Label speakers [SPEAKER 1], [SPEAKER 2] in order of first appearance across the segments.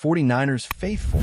[SPEAKER 1] 49ers faithful.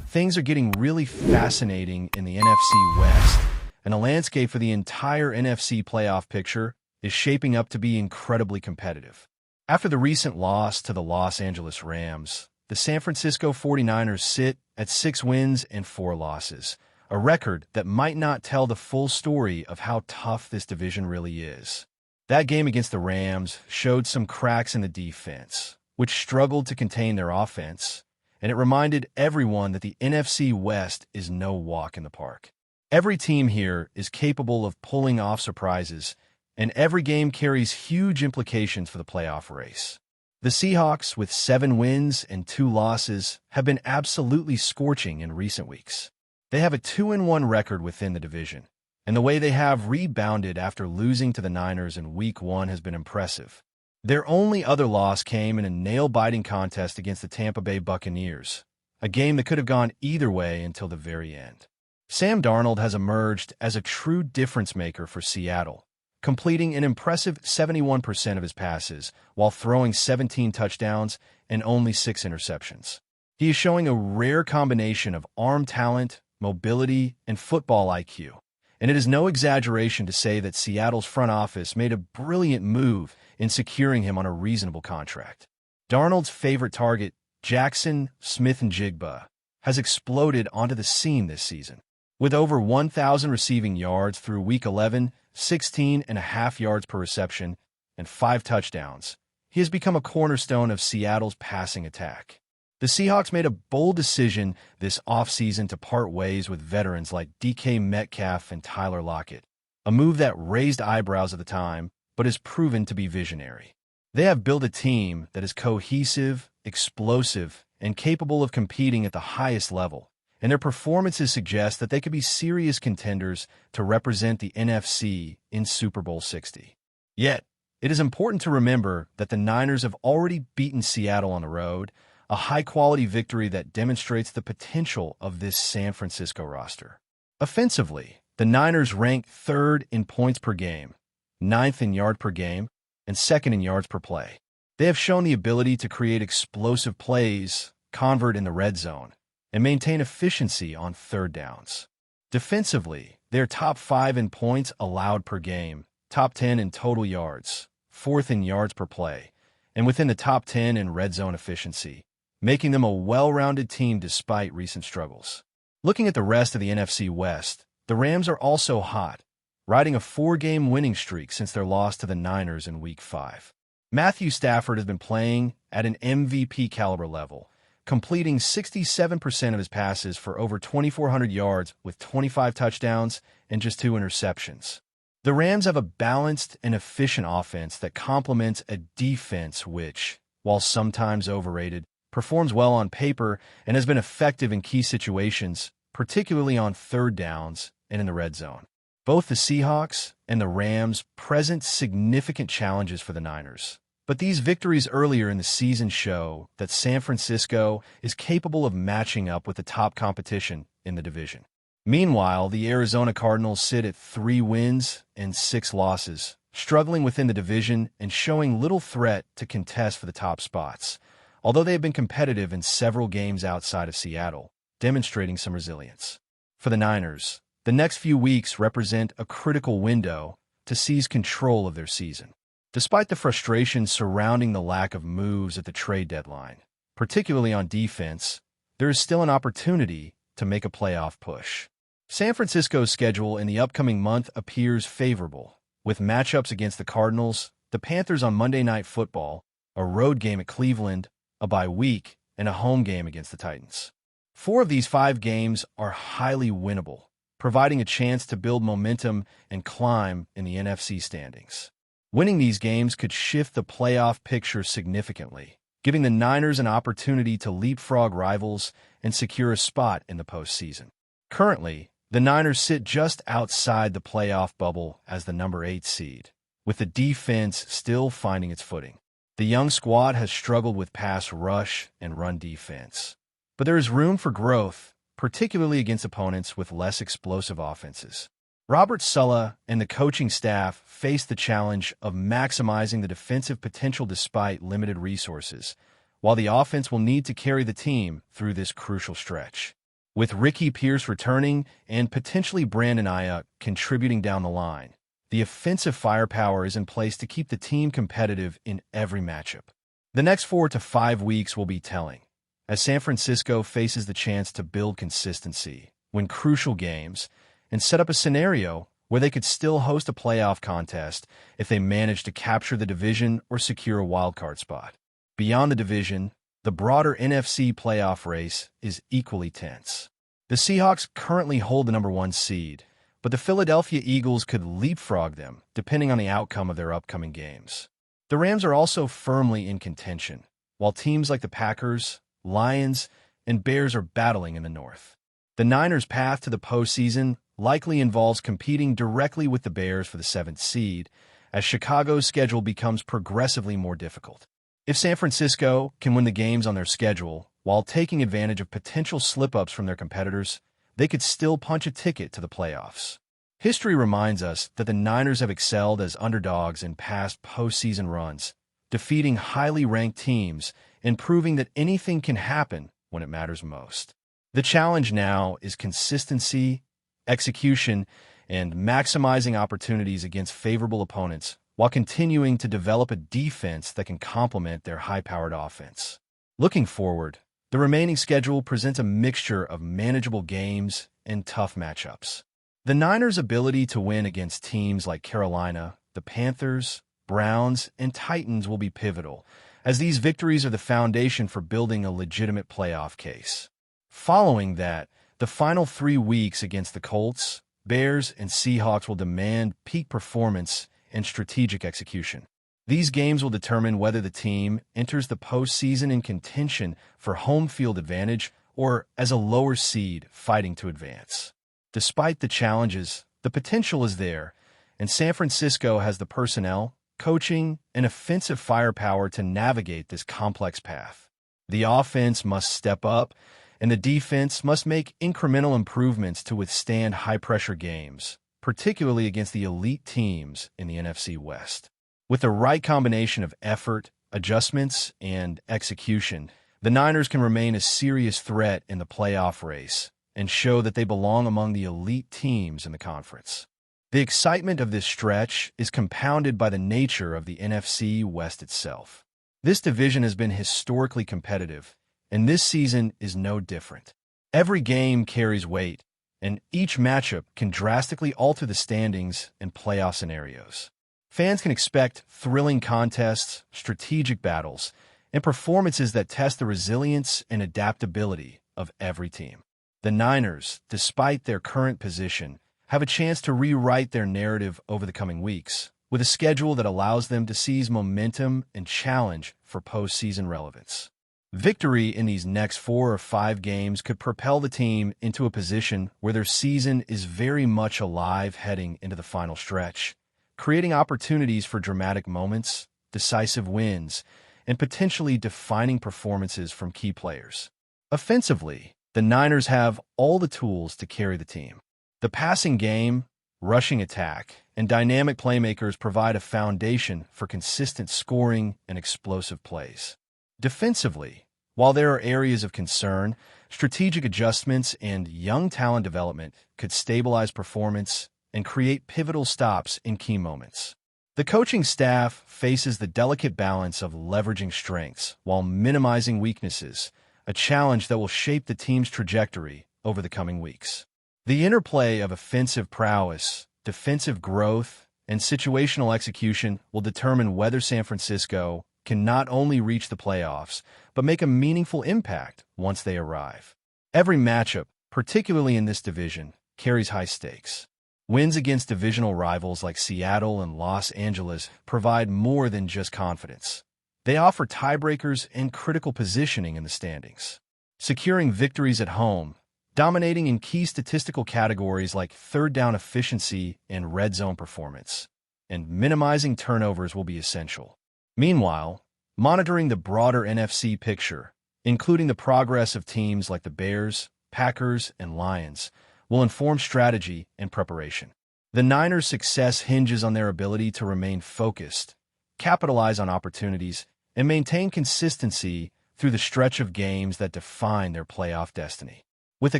[SPEAKER 1] Things are getting really fascinating in the NFC West, and the landscape for the entire NFC playoff picture is shaping up to be incredibly competitive. After the recent loss to the Los Angeles Rams, the San Francisco 49ers sit at 6 wins and 4 losses, a record that might not tell the full story of how tough this division really is. That game against the Rams showed some cracks in the defense, which struggled to contain their offense, and it reminded everyone that the NFC West is no walk in the park. Every team here is capable of pulling off surprises, and every game carries huge implications for the playoff race. The Seahawks, with 7 wins and 2 losses, have been absolutely scorching in recent weeks. They have a 2-1 record within the division, and the way they have rebounded after losing to the Niners in Week 1 has been impressive. Their only other loss came in a nail-biting contest against the Tampa Bay Buccaneers, a game that could have gone either way until the very end. Sam Darnold has emerged as a true difference-maker for Seattle, completing an impressive 71% of his passes while throwing 17 touchdowns and only 6 interceptions. He is showing a rare combination of arm talent, mobility, and football IQ, and it is no exaggeration to say that Seattle's front office made a brilliant move in securing him on a reasonable contract. Darnold's favorite target, Jackson Smith-Njigba, has exploded onto the scene this season. With over 1,000 receiving yards through Week 11, 16.5 yards per reception, and 5 touchdowns, he has become a cornerstone of Seattle's passing attack. The Seahawks made a bold decision this offseason to part ways with veterans like DK Metcalf and Tyler Lockett, a move that raised eyebrows at the time, but has proven to be visionary. They have built a team that is cohesive, explosive, and capable of competing at the highest level, and their performances suggest that they could be serious contenders to represent the NFC in Super Bowl 60. Yet, it is important to remember that the Niners have already beaten Seattle on the road, a high-quality victory that demonstrates the potential of this San Francisco roster. Offensively, the Niners rank 3rd in points per game, 9th in yards per game, and 2nd in yards per play. They have shown the ability to create explosive plays, convert in the red zone, and maintain efficiency on 3rd downs. Defensively, they are top 5 in points allowed per game, top 10 in total yards, 4th in yards per play, and within the top 10 in red zone efficiency, making them a well-rounded team despite recent struggles. Looking at the rest of the NFC West, the Rams are also hot, riding a 4-game winning streak since their loss to the Niners in Week 5. Matthew Stafford has been playing at an MVP caliber level, completing 67% of his passes for over 2,400 yards with 25 touchdowns and just 2 interceptions. The Rams have a balanced and efficient offense that complements a defense which, while sometimes overrated, performs well on paper and has been effective in key situations, particularly on 3rd downs and in the red zone. Both the Seahawks and the Rams present significant challenges for the Niners, but these victories earlier in the season show that San Francisco is capable of matching up with the top competition in the division. Meanwhile, the Arizona Cardinals sit at 3 wins and 6 losses, struggling within the division and showing little threat to contest for the top spots, although they have been competitive in several games outside of Seattle, demonstrating some resilience. For the Niners, the next few weeks represent a critical window to seize control of their season. Despite the frustration surrounding the lack of moves at the trade deadline, particularly on defense, there is still an opportunity to make a playoff push. San Francisco's schedule in the upcoming month appears favorable, with matchups against the Cardinals, the Panthers on Monday Night Football, a road game at Cleveland, a bye week, and a home game against the Titans. 4 of these 5 games are highly winnable, providing a chance to build momentum and climb in the NFC standings. Winning these games could shift the playoff picture significantly, giving the Niners an opportunity to leapfrog rivals and secure a spot in the postseason. Currently, the Niners sit just outside the playoff bubble as the number 8 seed, with the defense still finding its footing. The young squad has struggled with pass rush and run defense, but there is room for growth, particularly against opponents with less explosive offenses. Robert Saleh and the coaching staff face the challenge of maximizing the defensive potential despite limited resources, while the offense will need to carry the team through this crucial stretch. With Ricky Pierce returning and potentially Brandon Ayuk contributing down the line, the offensive firepower is in place to keep the team competitive in every matchup. The next 4 to 5 weeks will be telling, as San Francisco faces the chance to build consistency, win crucial games, and set up a scenario where they could still host a playoff contest if they manage to capture the division or secure a wildcard spot. Beyond the division, the broader NFC playoff race is equally tense. The Seahawks currently hold the number 1 seed, but the Philadelphia Eagles could leapfrog them depending on the outcome of their upcoming games. The Rams are also firmly in contention, while teams like the Packers, Lions, and Bears are battling in the North. The Niners' path to the postseason likely involves competing directly with the Bears for the 7th seed, as Chicago's schedule becomes progressively more difficult. If San Francisco can win the games on their schedule while taking advantage of potential slip-ups from their competitors, they could still punch a ticket to the playoffs. History reminds us that the Niners have excelled as underdogs in past postseason runs, defeating highly ranked teams and proving that anything can happen when it matters most. The challenge now is consistency, execution, and maximizing opportunities against favorable opponents while continuing to develop a defense that can complement their high-powered offense. Looking forward, the remaining schedule presents a mixture of manageable games and tough matchups. The Niners' ability to win against teams like Carolina, the Panthers, Browns, and Titans will be pivotal, as these victories are the foundation for building a legitimate playoff case. Following that, the final 3 weeks against the Colts, Bears, and Seahawks will demand peak performance and strategic execution. These games will determine whether the team enters the postseason in contention for home field advantage or as a lower seed fighting to advance. Despite the challenges, the potential is there, and San Francisco has the personnel, coaching, and offensive firepower to navigate this complex path. The offense must step up, and the defense must make incremental improvements to withstand high-pressure games, particularly against the elite teams in the NFC West. With the right combination of effort, adjustments, and execution, the Niners can remain a serious threat in the playoff race and show that they belong among the elite teams in the conference. The excitement of this stretch is compounded by the nature of the NFC West itself. This division has been historically competitive, and this season is no different. Every game carries weight, and each matchup can drastically alter the standings and playoff scenarios. Fans can expect thrilling contests, strategic battles, and performances that test the resilience and adaptability of every team. The Niners, despite their current position, have a chance to rewrite their narrative over the coming weeks, with a schedule that allows them to seize momentum and challenge for postseason relevance. Victory in these next 4 or 5 games could propel the team into a position where their season is very much alive heading into the final stretch, creating opportunities for dramatic moments, decisive wins, and potentially defining performances from key players. Offensively, the Niners have all the tools to carry the team. The passing game, rushing attack, and dynamic playmakers provide a foundation for consistent scoring and explosive plays. Defensively, while there are areas of concern, strategic adjustments and young talent development could stabilize performance and create pivotal stops in key moments. The coaching staff faces the delicate balance of leveraging strengths while minimizing weaknesses, a challenge that will shape the team's trajectory over the coming weeks. The interplay of offensive prowess, defensive growth, and situational execution will determine whether San Francisco can not only reach the playoffs, but make a meaningful impact once they arrive. Every matchup, particularly in this division, carries high stakes. Wins against divisional rivals like Seattle and Los Angeles provide more than just confidence. They offer tiebreakers and critical positioning in the standings. Securing victories at home, dominating in key statistical categories like third down efficiency and red zone performance, and minimizing turnovers will be essential. Meanwhile, monitoring the broader NFC picture, including the progress of teams like the Bears, Packers, and Lions, will inform strategy and preparation. The Niners' success hinges on their ability to remain focused, capitalize on opportunities, and maintain consistency through the stretch of games that define their playoff destiny. With a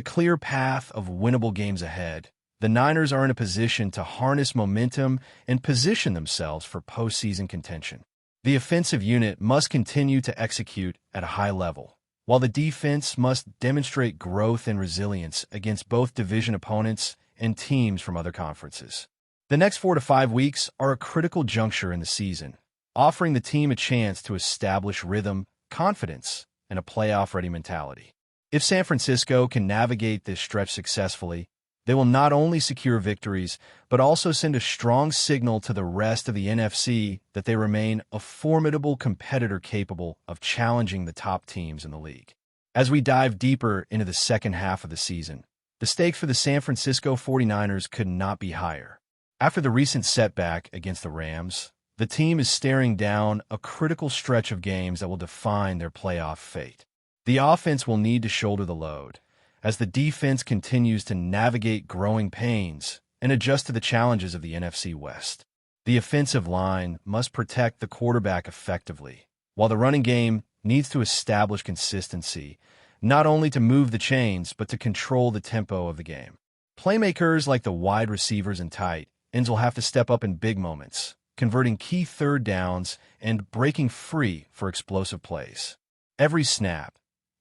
[SPEAKER 1] clear path of winnable games ahead, the Niners are in a position to harness momentum and position themselves for postseason contention. The offensive unit must continue to execute at a high level, while the defense must demonstrate growth and resilience against both division opponents and teams from other conferences. The next 4 to 5 weeks are a critical juncture in the season, offering the team a chance to establish rhythm, confidence, and a playoff-ready mentality. If San Francisco can navigate this stretch successfully, they will not only secure victories, but also send a strong signal to the rest of the NFC that they remain a formidable competitor capable of challenging the top teams in the league. As we dive deeper into the second half of the season, the stakes for the San Francisco 49ers could not be higher. After the recent setback against the Rams, the team is staring down a critical stretch of games that will define their playoff fate. The offense will need to shoulder the load, as the defense continues to navigate growing pains and adjust to the challenges of the NFC West. The offensive line must protect the quarterback effectively, while the running game needs to establish consistency, not only to move the chains, but to control the tempo of the game. Playmakers like the wide receivers and tight ends will have to step up in big moments, converting key third downs and breaking free for explosive plays. Every snap,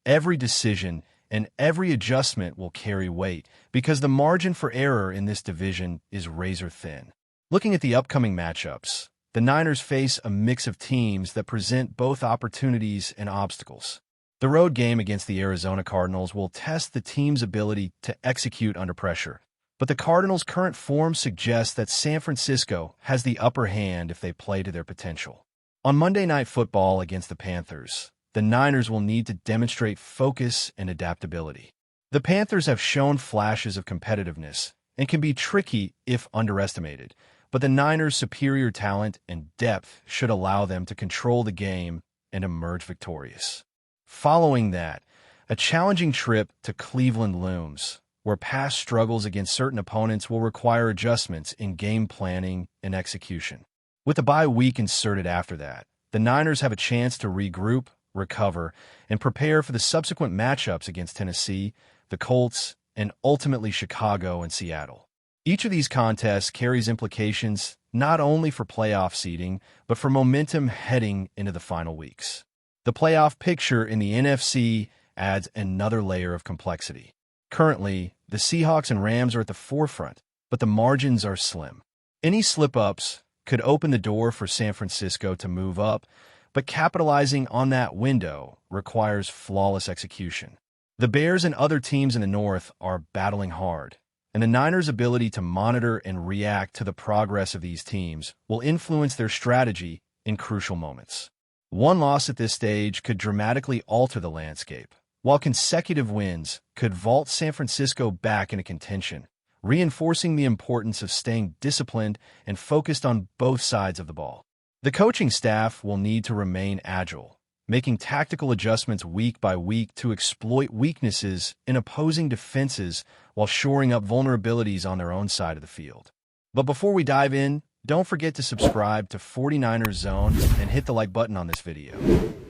[SPEAKER 1] every decision, and every adjustment will carry weight because the margin for error in this division is razor thin. Looking at the upcoming matchups, the Niners face a mix of teams that present both opportunities and obstacles. The road game against the Arizona Cardinals will test the team's ability to execute under pressure, but the Cardinals' current form suggests that San Francisco has the upper hand if they play to their potential. On Monday Night Football against the Panthers, the Niners will need to demonstrate focus and adaptability. The Panthers have shown flashes of competitiveness and can be tricky if underestimated, but the Niners' superior talent and depth should allow them to control the game and emerge victorious. Following that, a challenging trip to Cleveland looms, where past struggles against certain opponents will require adjustments in game planning and execution. With a bye week inserted after that, the Niners have a chance to regroup, recover, and prepare for the subsequent matchups against Tennessee, the Colts, and ultimately Chicago and Seattle. Each of these contests carries implications not only for playoff seeding, but for momentum heading into the final weeks. The playoff picture in the NFC adds another layer of complexity. Currently, the Seahawks and Rams are at the forefront, but the margins are slim. Any slip-ups could open the door for San Francisco to move up, but capitalizing on that window requires flawless execution. The Bears and other teams in the North are battling hard, and the Niners' ability to monitor and react to the progress of these teams will influence their strategy in crucial moments. One loss at this stage could dramatically alter the landscape, while consecutive wins could vault San Francisco back into contention, reinforcing the importance of staying disciplined and focused on both sides of the ball. The coaching staff will need to remain agile, making tactical adjustments week by week to exploit weaknesses in opposing defenses while shoring up vulnerabilities on their own side of the field. But before we dive in, don't forget to subscribe to 49ers Zone and hit the like button on this video.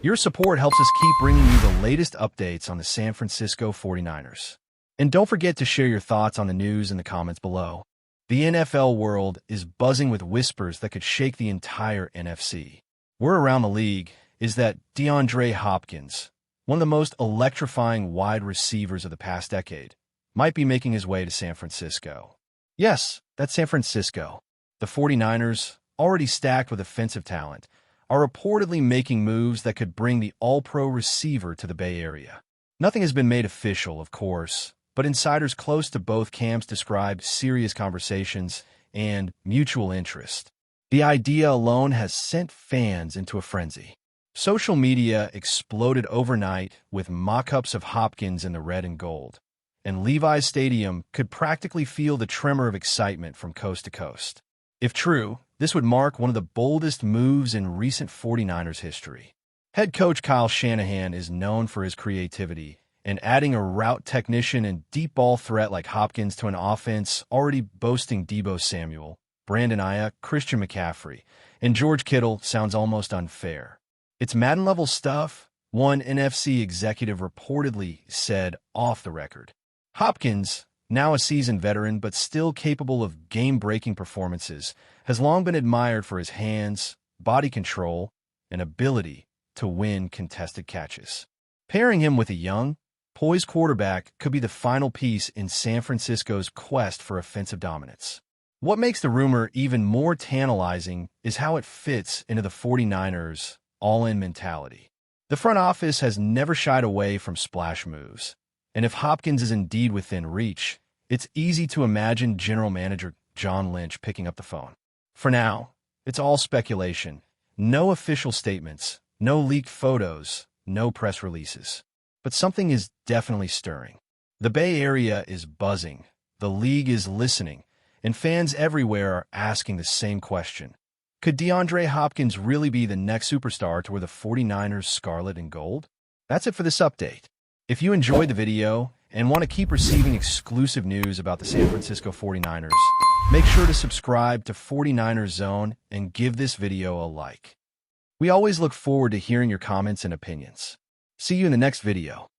[SPEAKER 1] Your support helps us keep bringing you the latest updates on the San Francisco 49ers. And don't forget to share your thoughts on the news in the comments below. The NFL world is buzzing with whispers that could shake the entire NFC. Word around the league is that DeAndre Hopkins, one of the most electrifying wide receivers of the past decade, might be making his way to San Francisco. Yes, that's San Francisco. The 49ers, already stacked with offensive talent, are reportedly making moves that could bring the all-pro receiver to the Bay Area. Nothing has been made official, of course, but insiders close to both camps describe serious conversations and mutual interest. The idea alone has sent fans into a frenzy. Social media exploded overnight with mock-ups of Hopkins in the red and gold, and Levi's Stadium could practically feel the tremor of excitement from coast to coast. If true, this would mark one of the boldest moves in recent 49ers history. Head coach Kyle Shanahan is known for his creativity, and adding a route technician and deep ball threat like Hopkins to an offense already boasting Deebo Samuel, Brandon Ayuk, Christian McCaffrey, and George Kittle sounds almost unfair. It's Madden-level stuff, One NFC executive reportedly said off the record. Hopkins, now a seasoned veteran but still capable of game-breaking performances, has long been admired for his hands, body control, and ability to win contested catches. Pairing him with a young, poised quarterback could be the final piece in San Francisco's quest for offensive dominance. What makes the rumor even more tantalizing is how it fits into the 49ers' all-in mentality. The front office has never shied away from splash moves, and if Hopkins is indeed within reach, it's easy to imagine General Manager John Lynch picking up the phone. For now, it's all speculation. No official statements, no leaked photos, no press releases. But something is definitely stirring. The Bay Area is buzzing, the league is listening, and fans everywhere are asking the same question. Could DeAndre Hopkins really be the next superstar to wear the 49ers scarlet and gold? That's it for this update. If you enjoyed the video and want to keep receiving exclusive news about the San Francisco 49ers, make sure to subscribe to 49ers Zone and give this video a like. We always look forward to hearing your comments and opinions. See you in the next video.